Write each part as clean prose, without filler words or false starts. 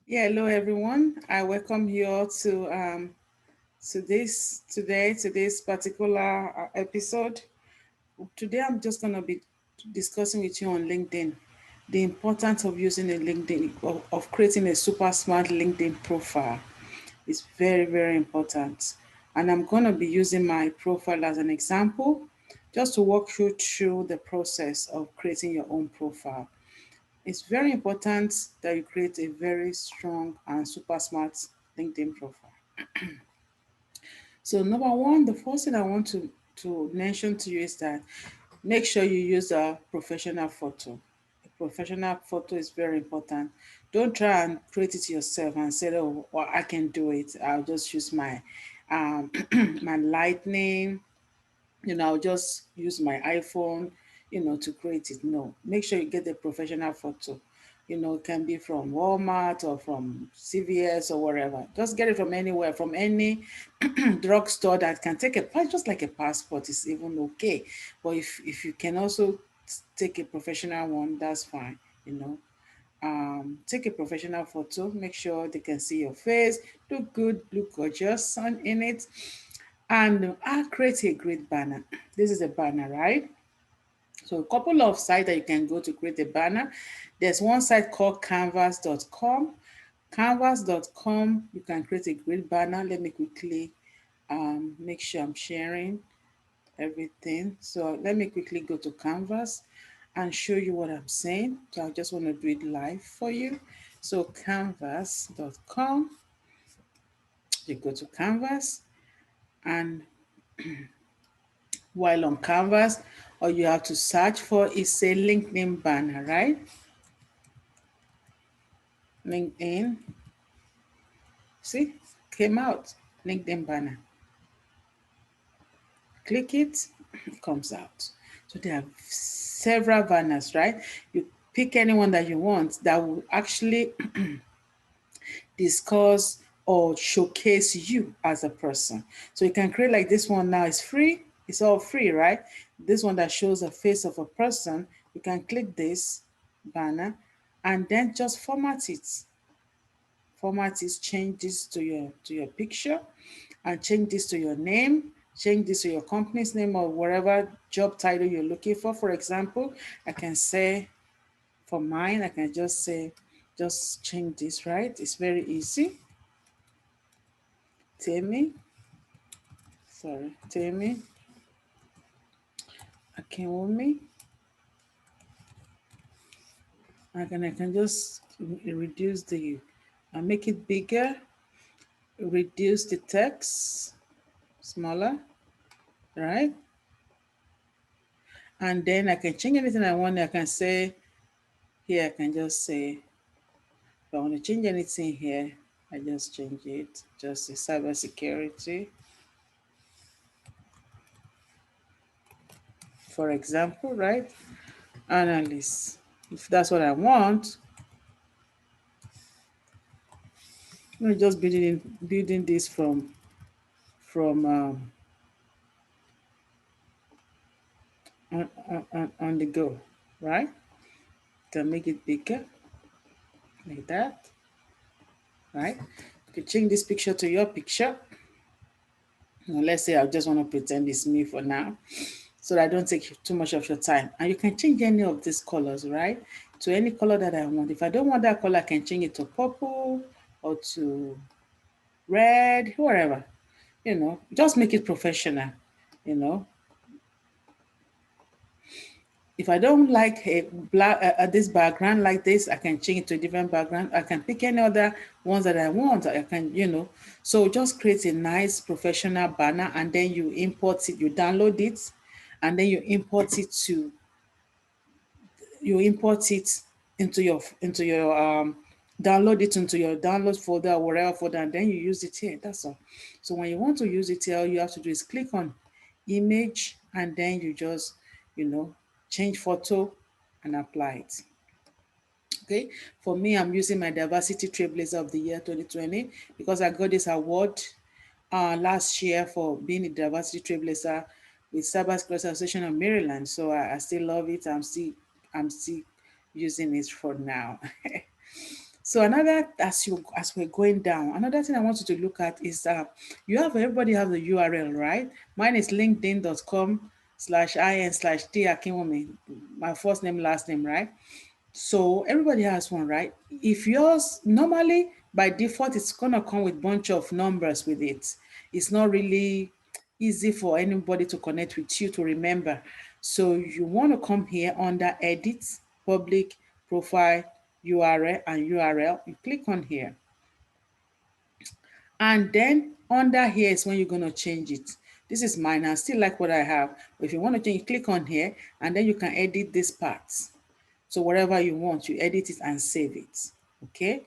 Yeah, hello everyone. I welcome you all to this particular episode. Today I'm just gonna be discussing with you on LinkedIn, the importance of using a LinkedIn of creating a super smart LinkedIn profile. Is very, very important. And I'm gonna be using my profile as an example, just to walk you through the process of creating your own profile. It's very important that you create a very strong and super smart LinkedIn profile. So number one, the first thing I want to mention to you is that make sure you use a professional photo. A professional photo is very important. Don't try and create it yourself and say, oh, well, I can do it. I'll just use my my lightning, I'll just use my iPhone, to create it. No, make sure you get a professional photo. It can be from Walmart or from CVS or wherever. Just get it from anywhere, from any drugstore that can take just like a passport is even okay. But if you can also take a professional one, that's fine, you know. Take a professional photo, make sure they can see your face, look good, look gorgeous in it, and create a great banner. This is a banner, right? So a couple of sites that you can go to create a banner. There's one site called canvas.com. Canvas.com, you can create a great banner. Let me quickly make sure I'm sharing everything. So let me quickly go to Canvas and show you what I'm saying. So I just want to do it live for you. So canvas.com, you go to Canvas, and while on Canvas, all you have to search for is a LinkedIn banner, right? LinkedIn, see, came out, LinkedIn banner. Click it, it comes out. So there are several banners, right? You pick anyone that you want that will actually discuss or showcase you as a person. So you can create like this one now. It's free. It's all free, right? This one that shows the face of a person. You can click this banner and then just format it. Format it, change this to your picture, and change this to your name, change this to your company's name or whatever job title you're looking for. For example, I can say for mine, I can just say, just change this, right? It's very easy. Temi, Temi Akinwumi. I can just reduce make it bigger, reduce the text, smaller, right? And then I can change anything I want. I can say, here, I can just say, if I want to change anything here, I just change it. Just the cybersecurity, for example, right? Analyst. If that's what I want, I'm just building this from on the go, right? Can make it bigger like that, right? You can change this picture to your picture. Now, let's say I just want to pretend it's me for now, so that I don't take too much of your time. And you can change any of these colors, right? To any color that I want. If I don't want that color, I can change it to purple or to red, whatever. Just make it professional, you know. If I don't like a black this background like this, I can change it to a different background. I can pick any other ones that I want. I can. So just create a nice professional banner, and then you import it, you download it, and then you import it into your download it into your download folder or whatever folder, and then you use it here. That's all. So when you want to use it here, all you have to do is click on image, and then you just you know change photo and apply it. Okay, for me, I'm using my diversity trailblazer of the year 2020 because I got this award last year for being a diversity trailblazer with Cybersecurity Association of Maryland. So I still love it. I'm still using it for now. So another, as we're going down, another thing I want you to look at is you have everybody have the URL, right? Mine is linkedin.com/in/dakinwumi, my first name, last name, right? So everybody has one, right? If yours normally by default it's gonna come with bunch of numbers with it. It's not really easy for anybody to connect with you to remember. So you want to come here under edit, public, profile, URL and URL. You click on here. And then under here is when you're going to change it. This is mine. I still like what I have. But if you want to change, click on here and then you can edit this part. So whatever you want, you edit it and save it. Okay?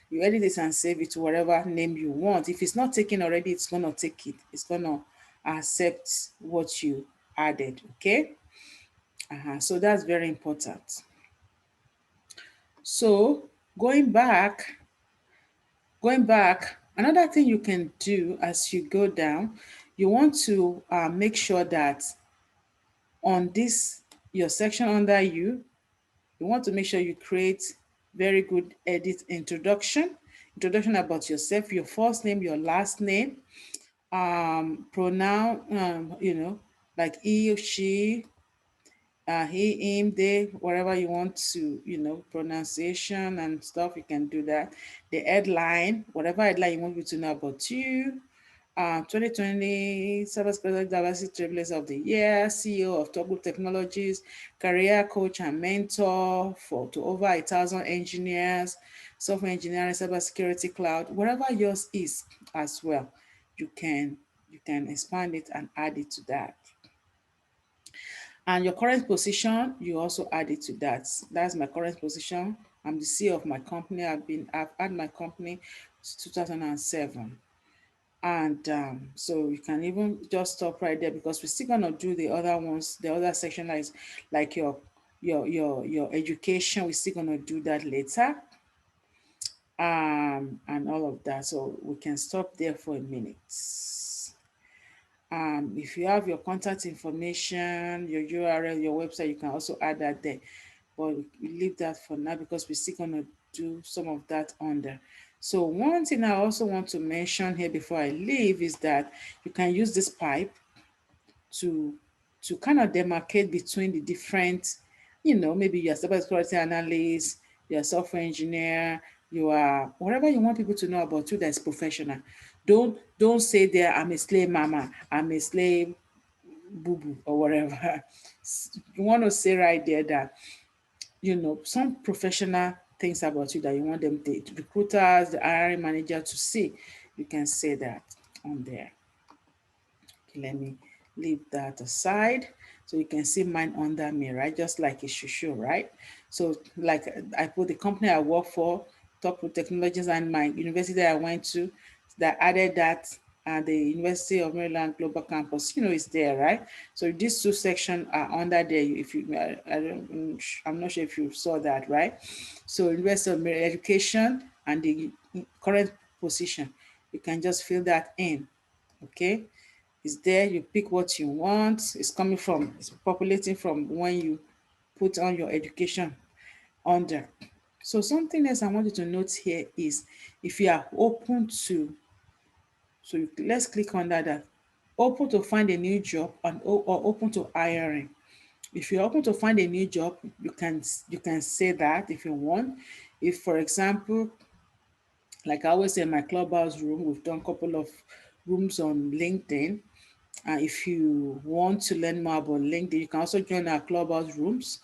You edit it and save it to whatever name you want. If it's not taken already, it's going to take it. It's going to accept what you added. Okay? So that's very important. So going back, another thing you can do as you go down, you want to make sure that on this, your section under you want to make sure you create very good edit introduction about yourself, your first name, your last name, pronoun, like he or she, he, him, they, whatever you want to, pronunciation and stuff, you can do that. The headline, whatever headline you want people to know about you. 2020 Cybersecurity Diversity Trailblazer of the Year, CEO of Top Group Technologies, career coach and mentor for to over 1,000 engineers, software engineering, cybersecurity, cloud, whatever yours is as well, you can expand it and add it to that. And your current position, you also add it to that. That's my current position. I'm the CEO of my company. I've had my company since 2007. And so you can even just stop right there because we're still gonna do the other ones, the other section like your education. We're still gonna do that later. And all of that. So we can stop there for a minute. If you have your contact information, your URL, your website, you can also add that there. But we leave that for now because we're still gonna do some of that under. So one thing I also want to mention here before I leave is that you can use this pipe to kind of demarcate between the different, maybe you're a cybersecurity analyst, you're a software engineer, you are whatever you want people to know about you that's professional. Don't say there, I'm a slave mama, I'm a slave boo boo or whatever. You want to say right there that some professional things about you that you want them, the recruiters, the hiring manager to see. You can say that on there. Okay, let me leave that aside. So you can see mine under me, right? Just like it should show, right? So like I put the company I work for, Top with Technologies, and my university I went to, that added that the University of Maryland Global Campus, is there, right? So these two sections are under there. If you, I'm not sure if you saw that, right? So University of Maryland Education and the current position, you can just fill that in, okay? It's there, you pick what you want. It's populating from when you put on your education under. So something else I want you to note here is if you are open to, let's click on that, open to find a new job or open to hiring. If you're open to find a new job, you can say that if you want. If, for example, like I always say in my clubhouse room, we've done a couple of rooms on LinkedIn. If you want to learn more about LinkedIn, you can also join our clubhouse rooms.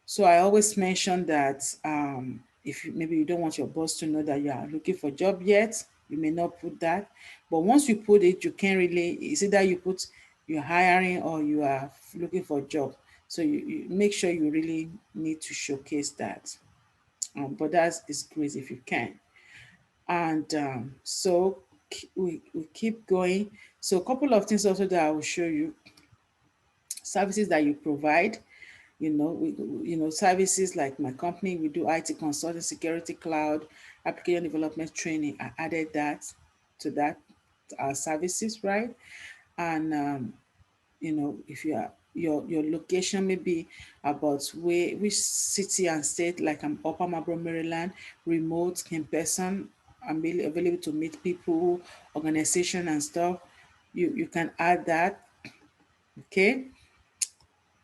So I always mention that if maybe you don't want your boss to know that you are looking for a job yet, you may not put that. But once you put it, you can't really, it's either you put you're hiring or you are looking for a job. So you make sure you really need to showcase that. But that is great if you can. And so we keep going. So a couple of things also that I will show you, services that you provide. Services like my company, we do IT consulting, security, cloud, application development training. I added that to our services, right? And if your location, maybe about where, which city and state, like I'm Upper Marlboro, Maryland, remote, in person, I'm really available to meet people, organization and stuff. You can add that, okay?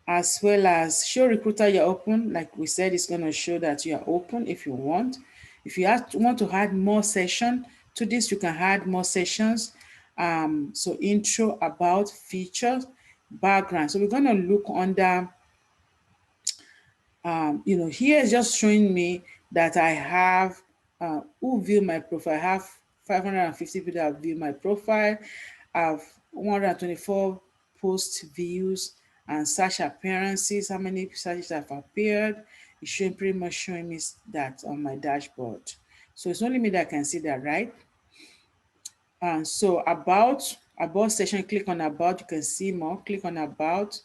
As well as show recruiter you're open. Like we said, it's going to show that you are open if you want. If you want to add more session to this, you can add more sessions. So intro, about, features, background. So we're going to look under, here is just showing me that I have who view my profile. I have 550 people that view my profile. I have 124 post views and search appearances. How many searches have appeared? It's showing, pretty much showing me that on my dashboard. So it's only me that can see that, right? So about section, click on about, you can see more, click on about.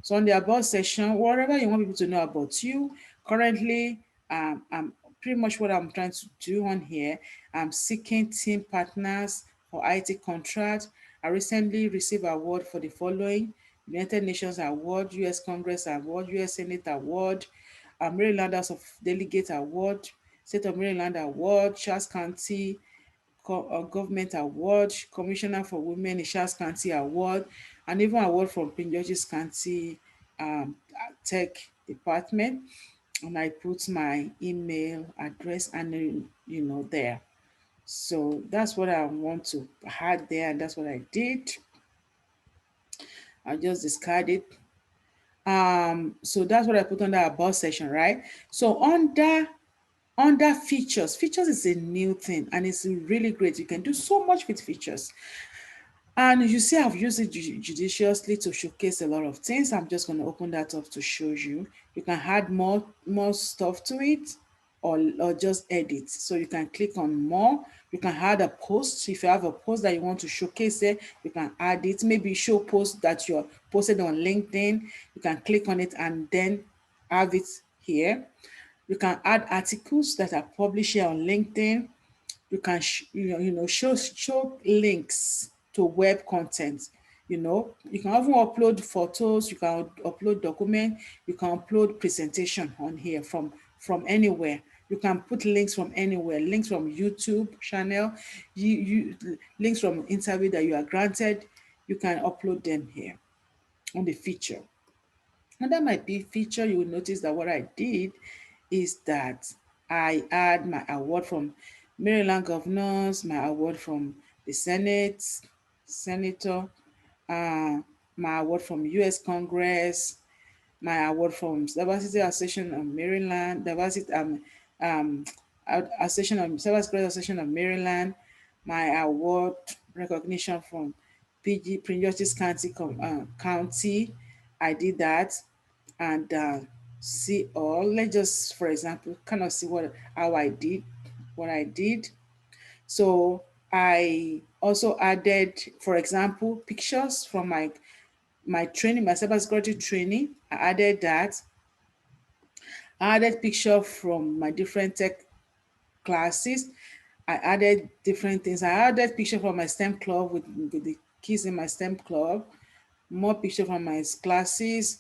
So on the about section, whatever you want people to know about you, currently, I'm pretty much what I'm trying to do on here. I'm seeking team partners for IT contract. I recently received award for the following: United Nations Award, US Congress Award, US Senate Award, Maryland House of Delegate Award, State of Maryland Award, Charles County Government Award, Commissioner for Women in Charles County Award, and even award from Prince George's County Tech Department. And I put my email address and there. So that's what I want to add there, and that's what I did. I just discarded. So that's what I put under about section, right? So under features, features is a new thing and it's really great. You can do so much with features. And you see, I've used it judiciously to showcase a lot of things. I'm just going to open that up to show you. You can add more stuff to it, or just edit. So you can click on more. You can add a post. If you have a post that you want to showcase it, you can add it. Maybe show post that you're posted on LinkedIn. You can click on it and then have it here. You can add articles that are published here on LinkedIn. You can show links to web content. You can even upload photos, you can upload document, you can upload presentation on here from anywhere. You can put links from anywhere, links from YouTube channel, you links from interview that you are granted. You can upload them here on the feature. Under my big feature, you will notice that what I did is that I add my award from Maryland governors, my award from the Senate, senator, uh, my award from U.S. Congress, my award from Diversity Association of Maryland, um, Association of Cybersecurity Association of Maryland, my award recognition from Prince George's County. I did that, and see all. Let's just, for example, kind of see what I did. So I also added, for example, pictures from my training, my cybersecurity training. I added that. I added picture from my different tech classes. I added different things. I added picture from my STEM club with the kids in my STEM club. More picture from my classes.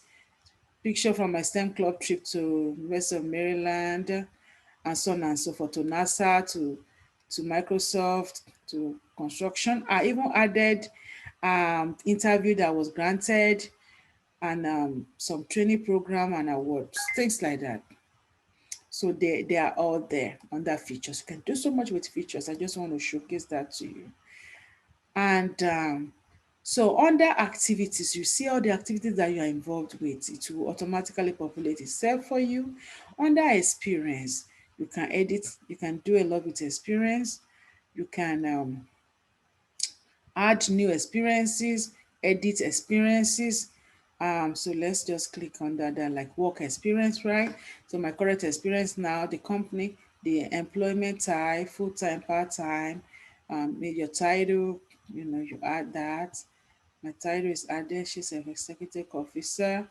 Picture from my STEM club trip to University of Maryland, and so on and so forth, to NASA, to Microsoft, to construction. I even added interview that was granted, and some training program and awards, things like that. So they are all there under features. You can do so much with features. I just want to showcase that to you. And so under activities, you see all the activities that you are involved with. It will automatically populate itself for you. Under experience, you can edit, you can do a lot with experience. You can add new experiences, edit experiences. So let's just click on that, like work experience, right? So my current experience now, the company, the employment type, full-time, part-time, your title, you add that. My title is added, she's an executive officer.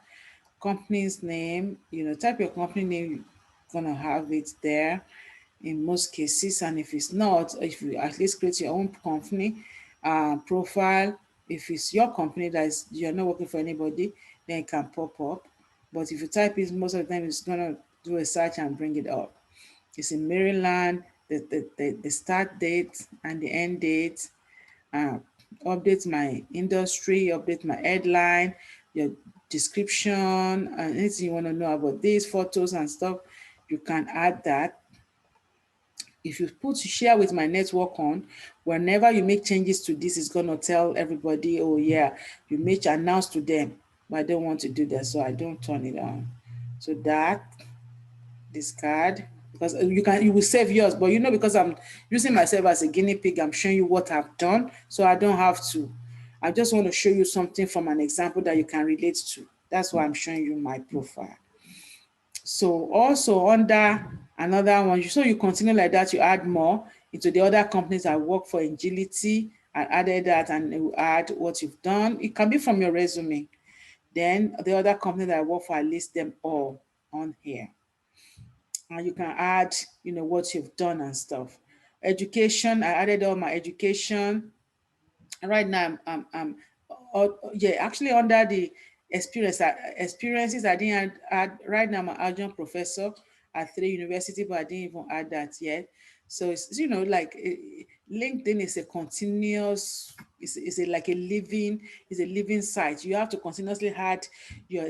Company's name, type your company name, you're gonna have it there in most cases. And if it's not, if you at least create your own company profile, if it's your company that is, you're not working for anybody, then it can pop up. But if you type it, most of the time it's gonna do a search and bring it up. It's in Maryland, the start date and the end date, uh, update my industry, update my headline, your description, and anything you want to know about these photos and stuff, you can add that. If you put share with my network on, whenever you make changes to this, it's gonna tell everybody, oh yeah, you make announce to them. But I don't want to do that, so I don't turn it on. So that discard, because you will save yours, but because I'm using myself as a guinea pig, I'm showing you what I've done, so I don't have to. I just want to show you something from an example that you can relate to. That's why I'm showing you my profile. So also under another one, so you continue like that, you add more into the other companies I work for. Agility, I added that, and you add what you've done. It can be from your resume. Then the other company that I work for, I list them all on here. And you can add, what you've done and stuff. Education, I added all my education. Right now yeah, actually under the experiences, I didn't add. Right now I'm an adjunct professor at 3 university, but I didn't even add that yet. So it's, like, LinkedIn is a continuous, is a like a living, is a living site. You have to continuously add your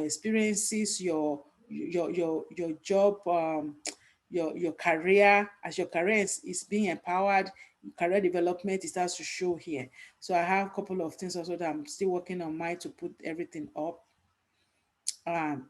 experiences, your job, your career. As your career is being empowered, career development, it starts to show here. So I have a couple of things also that I'm still working on mine to put everything up. Um,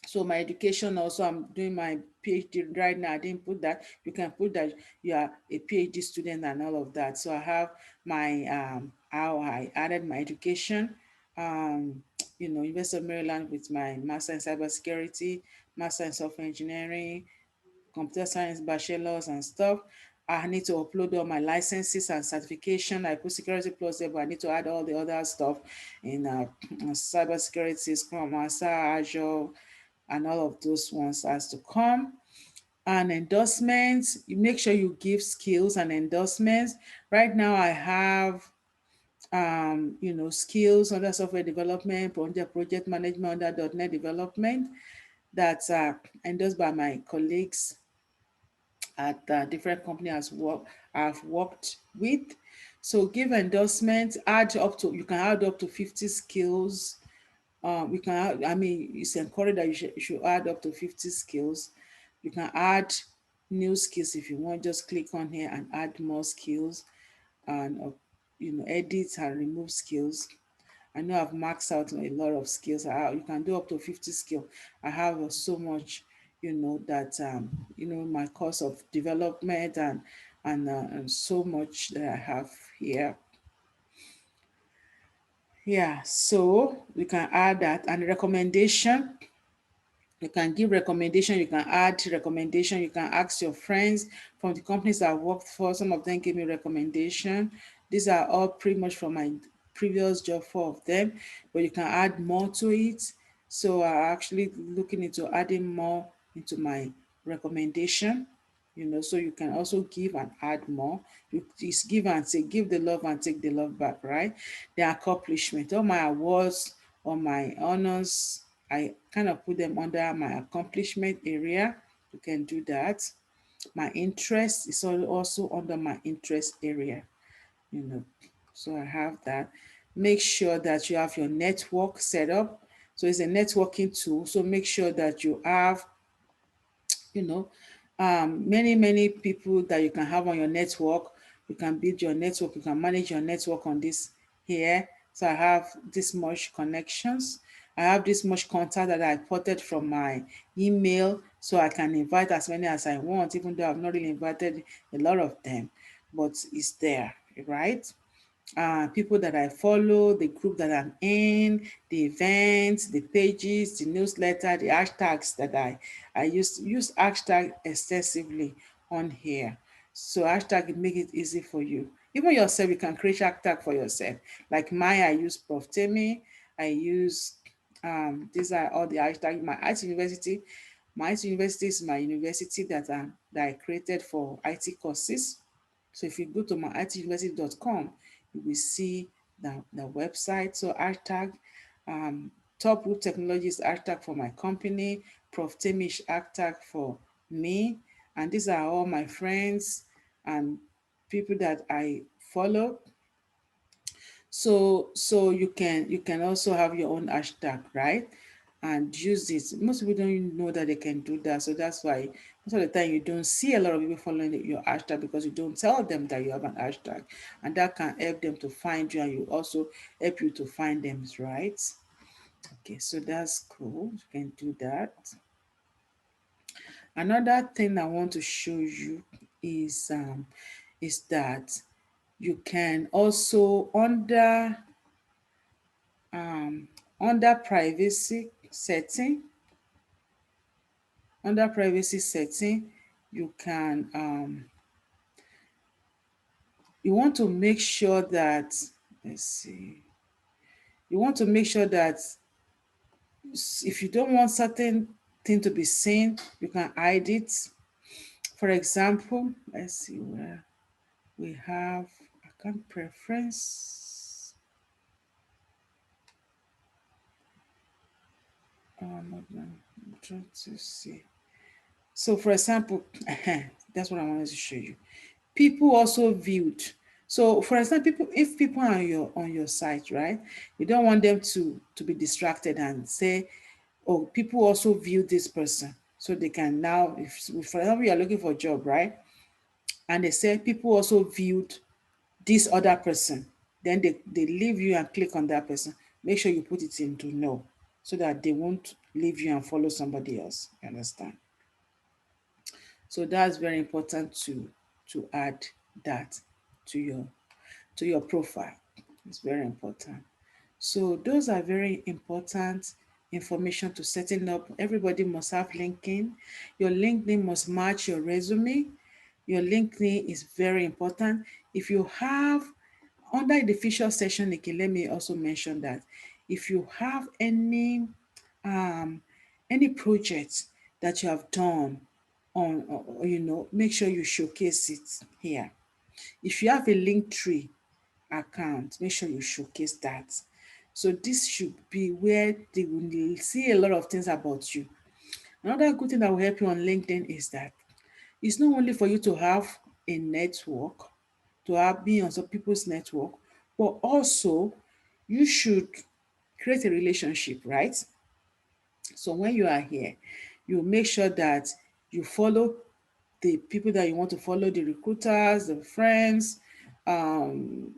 so my education also, I'm doing my PhD right now. I didn't put that. You can put that you are a PhD student and all of that. So I have my how I added my education. Um, University of Maryland with my master in cybersecurity, master in software engineering, computer science bachelors and stuff. I need to upload all my licenses and certification. I put security plus there, but I need to add all the other stuff in cybersecurity, Scrum Master, Azure, and all of those ones has to come. And endorsements, you make sure you give skills and endorsements. Right now I have skills under software development, project management under .NET development that's endorsed by my colleagues at different companies I've worked with. So give endorsements, you can add up to 50 skills. You can add, it's encouraged that you should add up to 50 skills. You can add new skills if you want. Just click on here and add more skills, and edit and remove skills. I know I've maxed out a lot of skills. You can do up to 50 skills. I have so much, that my course of development, and so much that I have here. Yeah, so we can add that. And recommendation, you can give recommendation, you can add recommendation, you can ask your friends from the companies I worked for. Some of them gave me recommendation. These are all pretty much from my previous job, 4 of them, but you can add more to it. So I'm actually looking into adding more into my recommendation. So you can also give and add more. You just give and take, give the love and take the love back, right? The accomplishment, all my awards, all my honors, I kind of put them under my accomplishment area. You can do that. My interest is also under my interest area, you know. So I have that. Make sure that you have your network set up. So it's a networking tool. So make sure that you have, you know, many people that you can have on your network. You can build your network, you can manage your network on this here. So I have this much connections, I have this much contact that I ported from my email, so I can invite as many as I want, even though I've not really invited a lot of them, but it's there, right? People that I follow, the group that I'm in, the events, the pages, the newsletter, the hashtags that I use hashtag extensively on here. So hashtag it make it easy for you. Even yourself, you can create hashtag for yourself. Like mine, I use Prof. Temi. I use these are all the hashtags. My IT university. My IT university is my university that I created for IT courses. So if you go to myituniversity.com, you will see the website. So hashtag Top Group Technologies hashtag for my company, Prof. Temish hashtag for me, and these are all my friends and people that I follow. So you can also have your own hashtag, right? And use it. Most people don't even know that they can do that. So that's why most of the time you don't see a lot of people following your hashtag because you don't tell them that you have an hashtag. And that can help them to find you and you also help you to find them, right? Okay, so that's cool. You can do that. Another thing I want to show you is that you can also um, under privacy setting, under privacy setting, you can you want to make sure that, let's see, you want to make sure that if you don't want certain thing to be seen, you can hide it. For example, let's see where we have account preference. I'm trying to see. So, for example, that's what I wanted to show you. People also viewed. So, for example, if people are on your site, right, you don't want them to be distracted and say, "Oh, people also view this person," so they can now, if for example you are looking for a job, right, and they say people also viewed this other person, then they leave you and click on that person. Make sure you put it into no, so that they won't leave you and follow somebody else. You understand? So that's very important to add that to your profile. It's very important. So those are very important information to setting up. Everybody must have LinkedIn. Your LinkedIn must match your resume. Your LinkedIn is very important. If you have, under the feature section again, let me also mention that if you have um, any project that you have done on, make sure you showcase it here. If you have a link tree account, make sure you showcase that. So this should be where they will see a lot of things about you. Another good thing that will help you on LinkedIn is that it's not only for you to have a network, to have be on some people's network, but also you should create a relationship, right? So when you are here, you make sure that you follow the people that you want to follow, the recruiters, the friends, anyone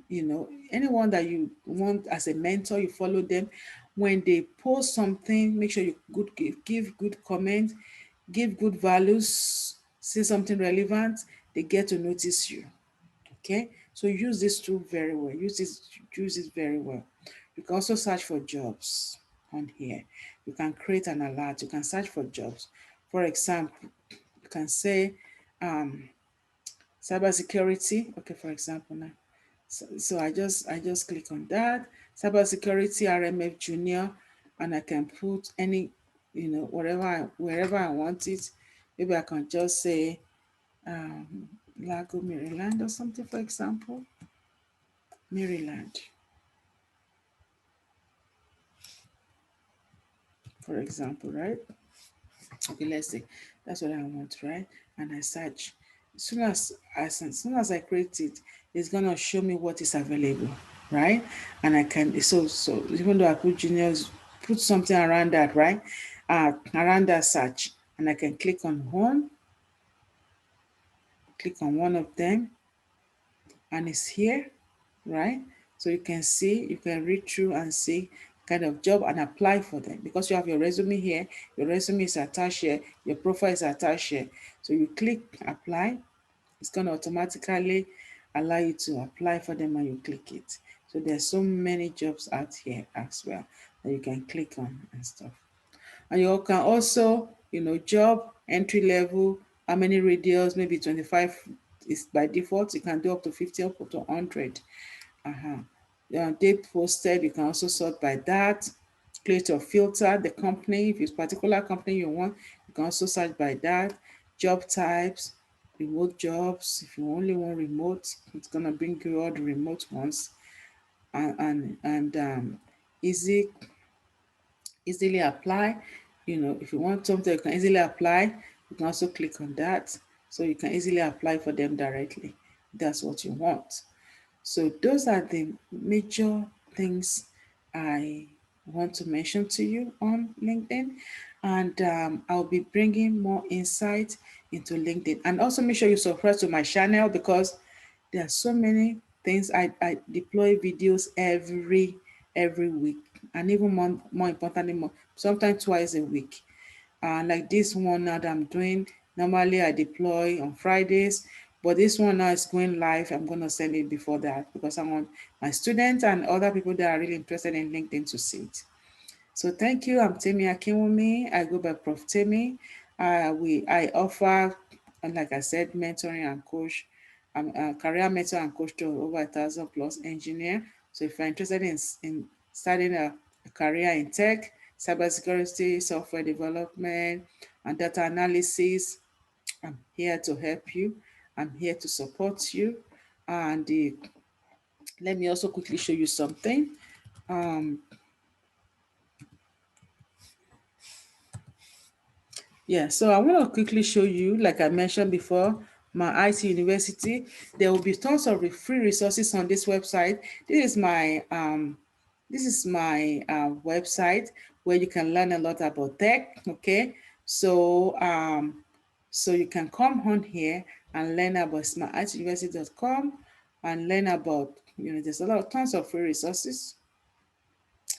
that you want as a mentor, you follow them. When they post something, make sure you give good comment, give good values, say something relevant, they get to notice you. Okay, so use this tool very well. Use it very well. You can also search for jobs on here. You can create an alert. You can search for jobs. For example, you can say cybersecurity. Okay, for example now. So I just click on that. Cybersecurity RMF Junior, and I can put any, wherever I want it. Maybe I can just say um, Lago, Maryland or something, for example. Maryland, for example, right? Okay, let's say that's what I want, right? And I search. As soon as I create it, it's gonna show me what is available, right? And I can, so even though I put juniors, put something around that, right? Around that search, and I can click on one of them, and it's here, right? So you can see, you can read through and see kind of job and apply for them, because you have your resume here, your resume is attached here, your profile is attached here. So you click apply, it's going to automatically allow you to apply for them and you click it. So there's so many jobs out here as well that you can click on and stuff. And you can also, job entry level, how many radios, maybe 25 is by default. You can do up to 50, up to 100. Date posted, you can also sort by that. Create your filter, the company, if it's particular company you want, you can also search by that. Job types, remote jobs. If you only want remote, it's gonna bring you all the remote ones. And easy. easily apply. If you want something you can easily apply, you can also click on that. So you can easily apply for them directly. That's what you want. So those are the major things I want to mention to you on LinkedIn. And I'll be bringing more insight into LinkedIn. And also make sure you subscribe to my channel, because there are so many things. I deploy videos every week, and even more importantly, sometimes twice a week. Like this one now that I'm doing, normally I deploy on Fridays, but this one now is going live. I'm going to send it before that, because I want my students and other people that are really interested in LinkedIn to see it. So thank you. I'm Temi Akinwumi. I go by Prof. Temi. I offer, like I said, mentoring and coach. I'm a career mentor and coach to over 1,000+ engineer. So if you're interested in starting a career in tech, cybersecurity, software development, and data analysis, I'm here to help you. I'm here to support you. And let me also quickly show you something. Um, Yeah, so I want to quickly show you, like I mentioned before, my IT university. There will be tons of free resources on this website. This is my website where you can learn a lot about tech. Okay, so you can come on here and learn about smartituniversity.com and learn about, there's a lot of tons of free resources.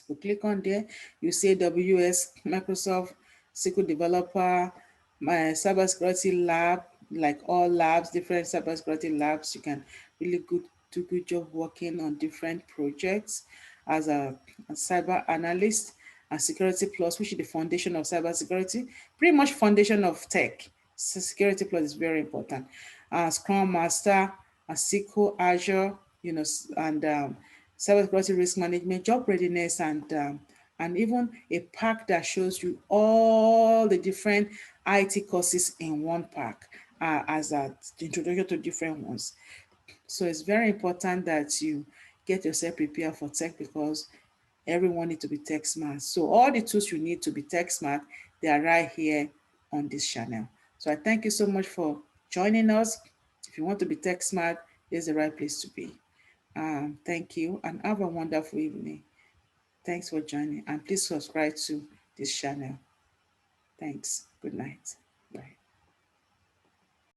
You click on there, you see AWS, Microsoft, SQL Developer, my cybersecurity lab, like all labs, different cybersecurity labs. You can really do good job working on different projects as a cyber analyst, and Security Plus, which is the foundation of cybersecurity, pretty much foundation of tech. So Security Plus is very important. Scrum Master, a SQL, Azure, and cybersecurity risk management, job readiness, and even a pack that shows you all the different IT courses in one pack, as a introduction to different ones. So it's very important that you get yourself prepared for tech, because everyone needs to be tech smart. So all the tools you need to be tech smart, they are right here on this channel. So I thank you so much for joining us. If you want to be tech smart, this is the right place to be. Thank you and have a wonderful evening. Thanks for joining, and please subscribe to this channel. Thanks. Good night.